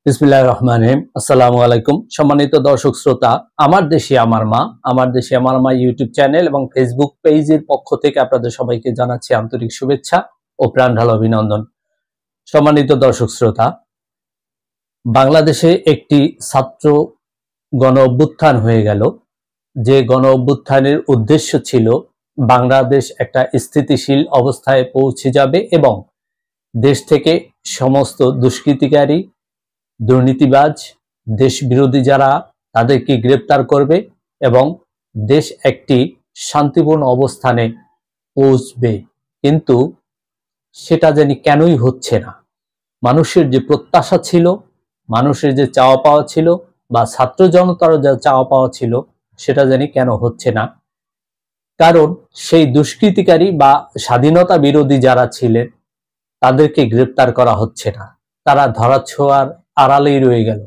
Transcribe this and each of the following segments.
বিসমিল্লাহির রহমানির রহিম। আসসালামু আলাইকুম সম্মানিত দর্শক শ্রোতা, আমার দেশে আমার মা ইউটিউব চ্যানেল এবং ফেসবুক পেজের পক্ষ থেকে আপনাদের সবাইকে জানাচ্ছি আন্তরিক শুভেচ্ছা ও প্রাণ ঢালা অভিনন্দন। সম্মানিত দর্শক শ্রোতা, বাংলাদেশে একটি ছাত্র গণ অভ্যুত্থান হয়ে গেল। যে গণ অভ্যুত্থানের উদ্দেশ্য ছিল বাংলাদেশ একটা স্থিতিশীল অবস্থায় পৌঁছে যাবে এবং দেশ থেকে সমস্ত দুষ্কৃতিকারী, দুর্নীতিবাজ, দেশ বিরোধী যারা তাদেরকে গ্রেপ্তার করবে এবং দেশ একটি শান্তিপূর্ণ অবস্থানে পৌঁছবে। কিন্তু সেটা জানি কেনই হচ্ছে না। মানুষের যে প্রত্যাশা ছিল, মানুষের যে চাওয়া পাওয়া ছিল বা ছাত্র জনতার যা চাওয়া পাওয়া ছিল, সেটা জানি কেন হচ্ছে না। কারণ সেই দুষ্কৃতিকারী বা স্বাধীনতা বিরোধী যারা ছিলেন তাদেরকে গ্রেপ্তার করা হচ্ছে না। তারা ধরাছোঁয়ার আড়ালেই রয়ে গেল।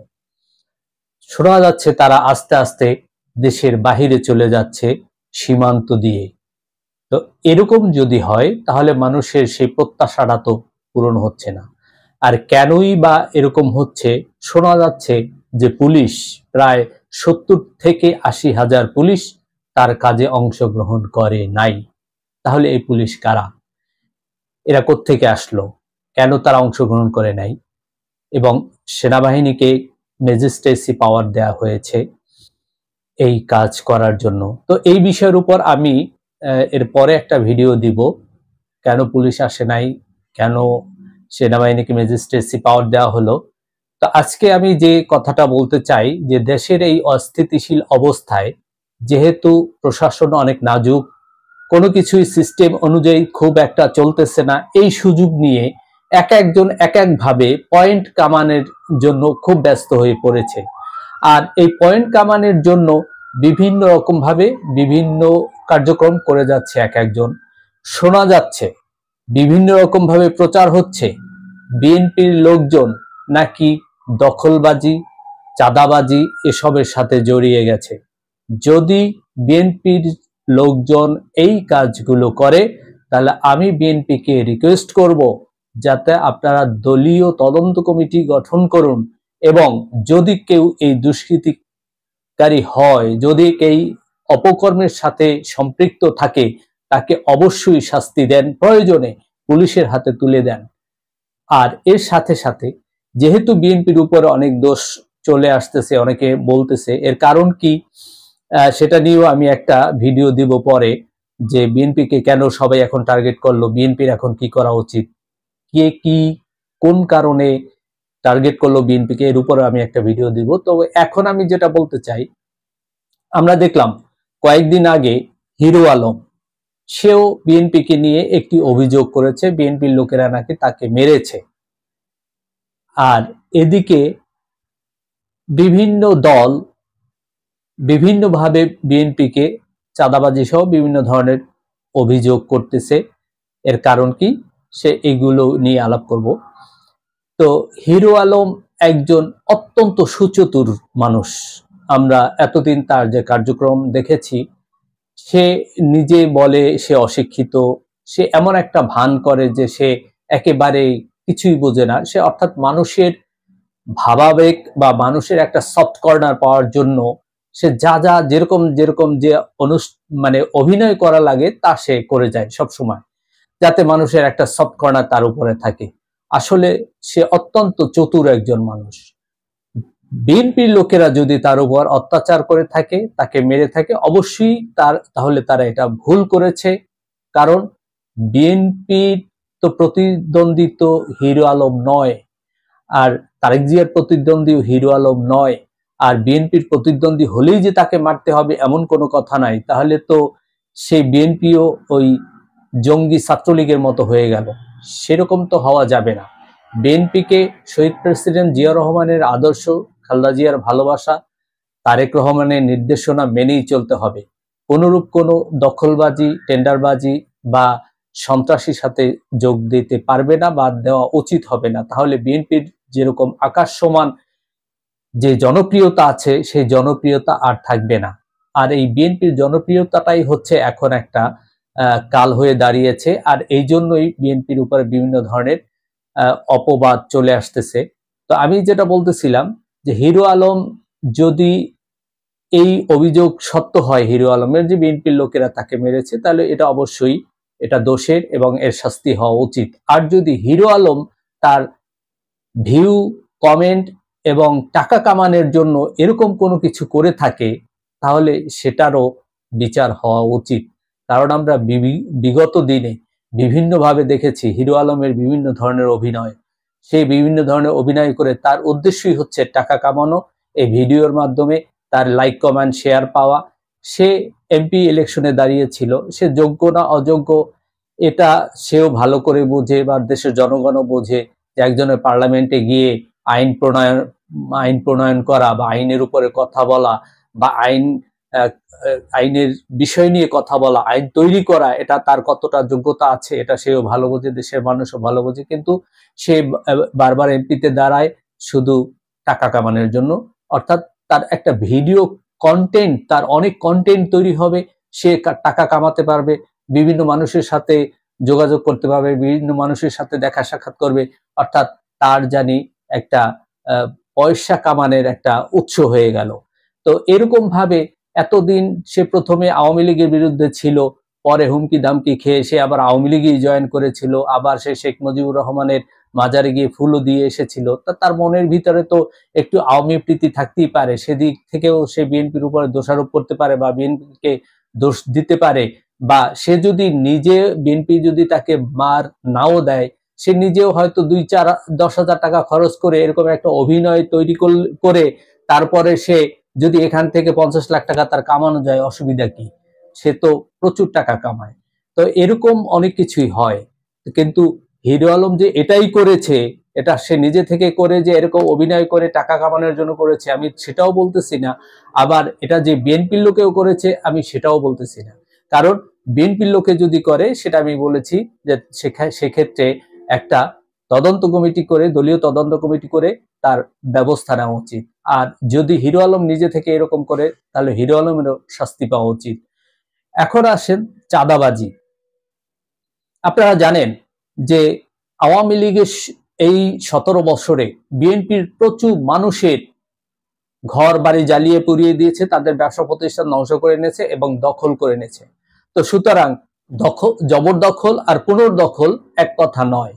শোনা যাচ্ছে তারা আস্তে আস্তে দেশের বাহিরে চলে যাচ্ছে সীমান্ত দিয়ে। তো এরকম যদি হয় তাহলে মানুষের সেই প্রত্যাশাটা তো পূরণ হচ্ছে না। আর কেনই বা এরকম হচ্ছে? শোনা যাচ্ছে যে পুলিশ প্রায় 70 থেকে 80 হাজার পুলিশ তার কাজে অংশগ্রহণ করে নাই। তাহলে এই পুলিশ কারা? এরা কোত্থেকে আসলো? কেন তারা অংশগ্রহণ করে নাই? এবং সেনাবাহিনীকে ম্যাজিস্ট্রেসি পাওয়ার দেয়া হয়েছে এই কাজ করার জন্য। তো এই বিষয়ের উপর আমি এরপরে একটা ভিডিও দিব, কেন পুলিশ আসে নাই, কেন সেনাবাহিনীকে ম্যাজিস্ট্রেসি পাওয়ার দেওয়া হলো। তো আজকে আমি যে কথাটা বলতে চাই যে দেশের এই অস্থিতিশীল অবস্থায় যেহেতু প্রশাসন অনেক নাজুক, কোনো কিছুই সিস্টেম অনুযায়ী খুব একটা চলতেছে না, এই সুযোগ নিয়ে এক একজন এক একভাবে পয়েন্ট কামানোর জন্য খুব ব্যস্ত হয়ে পড়েছে। আর এই পয়েন্ট কামানোর জন্য বিভিন্ন রকম ভাবে বিভিন্ন কার্যক্রম করে যাচ্ছে এক একজন। শোনা যাচ্ছে বিভিন্ন রকম ভাবে প্রচার হচ্ছে বিএনপির লোকজন নাকি দখলবাজি, চাঁদাবাজি এসবের সাথে জড়িয়ে গেছে। যদি বিএনপির লোকজন এই কাজগুলো করে তাহলে আমি বিএনপিকে রিকোয়েস্ট করব যাতে আপনারা দলীয় তদন্ত কমিটি গঠন করুন এবং যদি কেউ এই দুষ্কৃতিকারী হয়, যদি কেউ অপকর্মের সাথে সম্পৃক্ত থাকে, তাকে অবশ্যই শাস্তি দেন, প্রয়োজনে পুলিশের হাতে তুলে দেন। আর এর সাথে সাথে যেহেতু বিএনপির উপরে অনেক দোষ চলে আসতেছে, অনেকে বলতেছে এর কারণ কি, সেটা নিয়েও আমি একটা ভিডিও দিব পরে, যে বিএনপিকে কেন সবাই এখন টার্গেট করলো, বিএনপির এখন কি করা উচিত, কে কি কোন কারণে টার্গেট করলো বিএনপিকে, এর উপরে আমি একটা ভিডিও দিব। তো এখন আমি যেটা বলতে চাই, আমরা দেখলাম কয়েকদিন আগে হিরো আলম, সেও বিএনপিকে নিয়ে একটি অভিযোগ করেছে, বিএনপির লোকেরা নাকি তাকে মেরেছে। আর এদিকে বিভিন্ন দল বিভিন্নভাবে বিএনপিকে চাঁদাবাজি সহ বিভিন্ন ধরনের অভিযোগ করতেছে। এর কারণ কি, সে এগুলো নিয়ে আলাপ করব। তো হিরো আলম একজন অত্যন্ত সুচতুর মানুষ। আমরা এতদিন তার যে কার্যক্রম দেখেছি, সে নিজে বলে সে অশিক্ষিত, সে এমন একটা ভান করে যে সে একেবারে কিছুই বোঝে না। সে অর্থাৎ মানুষের ভাবাবেগ বা মানুষের একটা সফট কর্নার পাওয়ার জন্য সে যা যা যেরকম যেরকম যে মানে অভিনয় করা লাগে তা সে করে যায় সব সময়, যাতে মানুষের একটা সফট কর্নার তার উপরে থাকে। আসলে সে অত্যন্ত চতুর একজন মানুষ। বিএনপির লোকেরা যদি তার উপর অত্যাচার করে থাকে, তাকে মেরে থাকে, অবশ্যই তাহলে তারা এটা ভুল করেছে। কারণ বিএনপির তো প্রতিদ্বন্দ্বী তো হিরো আলম নয়, আর তারেক জিয়ার প্রতিদ্বন্দ্বী হিরো আলম নয়। আর বিএনপির প্রতিদ্বন্দ্বী হলেই যে তাকে মারতে হবে এমন কোনো কথা নাই। তাহলে তো সেই বিএনপিও ওই জঙ্গি ছাত্রলীগের মতো হয়ে গেল। সেরকম তো হওয়া যাবে না। বিএনপিকে শহীদ প্রেসিডেন্ট জিয়াউর রহমানের আদর্শ, খালেদা জিয়ার ভালোবাসা, তারেক রহমানের নির্দেশনা মেনেই চলতে হবে। কোনরূপ কোনো দখলবাজি, টেন্ডারবাজি বা সন্ত্রাসীর সাথে যোগ দিতে পারবে না বা দেওয়া উচিত হবে না। তাহলে বিএনপির যেরকম আকাশ সমান যে জনপ্রিয়তা আছে, সেই জনপ্রিয়তা আর থাকবে না। আর এই বিএনপির জনপ্রিয়তাটাই হচ্ছে এখন একটা কাল হয়ে দাঁড়িয়েছে। আর এই জন্যই বিএনপির উপরে বিভিন্ন ধরনের অপবাদ চলে আসতেছে। তো আমি যেটা বলতেছিলাম যে হিরো আলম যদি এই অভিযোগ সত্য হয়, হিরো আলমের যে বিএনপির লোকেরা তাকে মেরেছে, তাহলে এটা অবশ্যই এটা দোষের এবং এর শাস্তি হওয়া উচিত। আর যদি হিরো আলম তার ভিউ, কমেন্ট এবং টাকা কামানোর জন্য এরকম কোনো কিছু করে থাকে, তাহলে সেটারও বিচার হওয়া উচিত। কারণ আমরা বিগত দিনে বিভিন্নভাবে দেখেছি হিরো আলমের বিভিন্ন ধরনের অভিনয়। সে বিভিন্ন ধরনের অভিনয় করে তার উদ্দেশ্যই হচ্ছে টাকা কামানো, এই ভিডিওর মাধ্যমে তার লাইক, কমেন্ট, শেয়ার পাওয়া। সে এমপি ইলেকশনে দাঁড়িয়েছিল, সে যোগ্য না অযোগ্য এটা সেও ভালো করে বোঝে, বা দেশের জনগণও বোঝে যে একজনের পার্লামেন্টে গিয়ে আইন প্রণয়ন করা বা আইনের উপরে কথা বলা বা আইনের বিষয় নিয়ে কথা বলা, আইন তৈরি করা, এটা তার কতটা যোগ্যতা আছে এটা সেও ভালো বোঝে, দেশের মানুষও ভালো বোঝে। কিন্তু সে বারবার এমপিতে দাঁড়ায় শুধু টাকা কামানোর জন্য। অর্থাৎ তার একটা ভিডিও কন্টেন্ট, তার অনেক কন্টেন্ট তৈরি হবে, সে টাকা কামাতে পারবে, বিভিন্ন মানুষের সাথে যোগাযোগ করতে পারবে, বিভিন্ন মানুষের সাথে দেখা সাক্ষাৎ করবে। অর্থাৎ তার জানি একটা পয়সা কামানোর একটা উৎস হয়ে গেল। তো এরকম ভাবে এতদিন সে প্রথমে আওয়ামী লীগের বিরুদ্ধে ছিল, পরে হুমকি দামকি খেয়ে সে আবার আওয়ামী লীগেই জয়েন করেছিল, আবার সে শেখ মুজিবুর রহমানের মাজারে গিয়ে ফুলও দিয়ে এসেছিল। তার মনের ভিতরে তো একটু আওয়ামী প্রীতি থাকতেই পারে, সেদিক থেকেও সে বিএনপির উপরে দোষারোপ করতে পারে বা বিএনপিকে দোষ দিতে পারে। বা সে যদি নিজে, বিএনপি যদি তাকে মার নাও দেয়, সে নিজেও হয়তো 2-4-10,000 টাকা খরচ করে এরকম একটা অভিনয় তৈরি করে তারপরে সে যদি এখান থেকে 50 লাখ টাকা তার কামানো যায়, অসুবিধা কি? সে তো প্রচুর টাকা কামায়। তো এরকম অনেক কিছুই হয়। কিন্তু হিরো আলম যে এটাই করেছে, এটা সে নিজে থেকে করে যে এরকম অভিনয় করে টাকা কামানোর জন্য করেছে, আমি সেটাও বলতেছি না। আবার এটা যে বিএনপির লোকেও করেছে, আমি সেটাও বলতেছি না। কারণ বিএনপির লোকে যদি করে, সেটা আমি বলেছি যে সেক্ষেত্রে একটা তদন্ত কমিটি করে, দলীয় তদন্ত কমিটি করে তার ব্যবস্থা নেওয়া উচিত। আর যদি হিরো আলম নিজে থেকে এরকম করে, তাহলে হিরো আলমেরও শাস্তি পাওয়া উচিত। এখন আসেন চাঁদাবাজি। আপনারা জানেন যে আওয়ামী লীগের এই 17 বছরে বিএনপির প্রচুর মানুষের ঘর বাড়ি জ্বালিয়ে পুড়িয়ে দিয়েছে, তাদের ব্যবসা প্রতিষ্ঠান ধ্বংস করে নিয়েছে এবং দখল করে নিয়েছে। তো সুতরাং জবরদখল আর পুনর্দখল এক কথা নয়।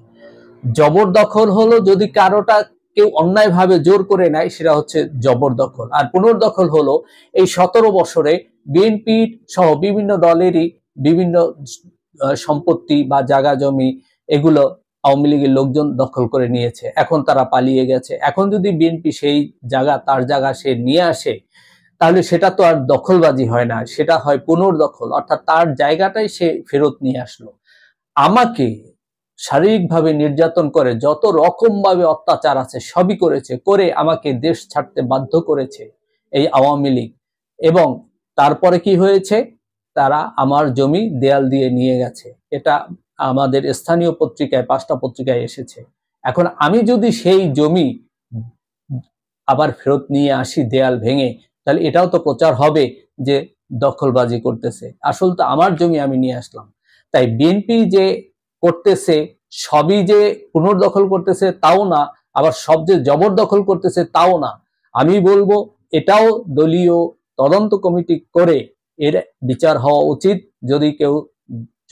জবরদখল হলো যদি কারোটা কেউ অন্যায়ভাবে জোর করে নেয়, সেটা হচ্ছে জবরদখল। আর পুনর্দখল হলো এই 17 বছরে বিএনপি সহ বিভিন্ন দলেরই বিভিন্ন সম্পত্তি বা জায়গা জমি, এগুলো আওয়ামী লীগের লোকজন দখল করে নিয়েছে, এখন তারা পালিয়ে গেছে। এখন যদি বিএনপি সেই জায়গা, তার জায়গা সে নিয়ে আসে, তাহলে সেটা তো আর দখলবাজি হয় না, সেটা হয় পুনর্দখল। অর্থাৎ তার জায়গাটাই সে ফেরত নিয়ে আসলো। আমাকে শারীরিকভাবে নির্যাতন করে, যত রকম ভাবে অত্যাচার আছে সবই করেছে, করে আমাকে দেশ ছাড়তে বাধ্য করেছে এই আওয়ামী লীগ। এবং তারপরে কি হয়েছে, তারা আমার জমি দেয়াল দিয়ে নিয়ে গেছে। এটা আমাদের স্থানীয় পত্রিকায়, 5টা পত্রিকায় এসেছে। এখন আমি যদি সেই জমি আবার ফেরত নিয়ে আসি দেয়াল ভেঙে, তাহলে এটাও তো প্রচার হবে যে দখলবাজি করতেছে। আসল তো আমার জমি আমি নিয়ে আসলাম। তাই বিএনপি যে করতেছে সবই যে পুনর্দখল করতেছে তাও না, আবার সব যে জবরদখল করতেছে তাও না। আমি বলবো এটাও দলীয় তদন্ত কমিটি করে এর বিচার হওয়া উচিত। যদি কেউ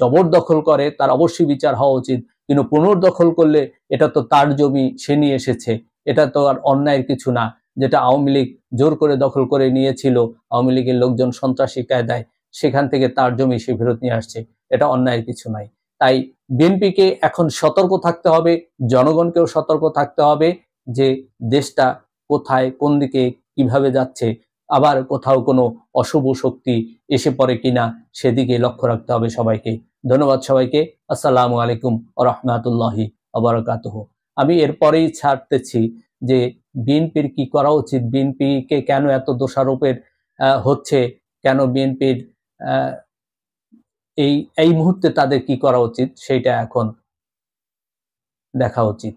জবরদখল করে তার অবশ্যই বিচার হওয়া উচিত, কিন্তু পুনর্দখল করলে এটা তো তার জমি, সে নিয়ে এসেছে, এটা তো আর অন্যায়ের কিছু না। যেটা আওয়ামী লীগ জোর করে দখল করে নিয়েছিল, আওয়ামী লীগের লোকজন সন্ত্রাসী কায়দায়, সেখান থেকে তার জমি সে ফেরত নিয়ে আসছে, এটা অন্যায়ের কিছু নাই। তাই বিএনপিকে এখন সতর্ক থাকতে হবে, জনগণকেও সতর্ক থাকতে হবে যে দেশটা কোথায়, কোন দিকে, কিভাবে যাচ্ছে, আবার কোথাও কোনো অশুভ শক্তি এসে পড়ে কিনা সেদিকে লক্ষ্য রাখতে হবে সবাইকে। ধন্যবাদ সবাইকে। আসসালামু আলাইকুম ওয়া রাহমাতুল্লাহি ওয়া বারাকাতুহু। আমি এরপরেই ছাড়তেছি যে বিএনপির কি করা উচিত, বিএনপিকে কেন এত দোষারোপের হচ্ছে, কেন বিএনপির এই মুহূর্তে তাদের কি করা উচিত, সেইটা এখন দেখা উচিত।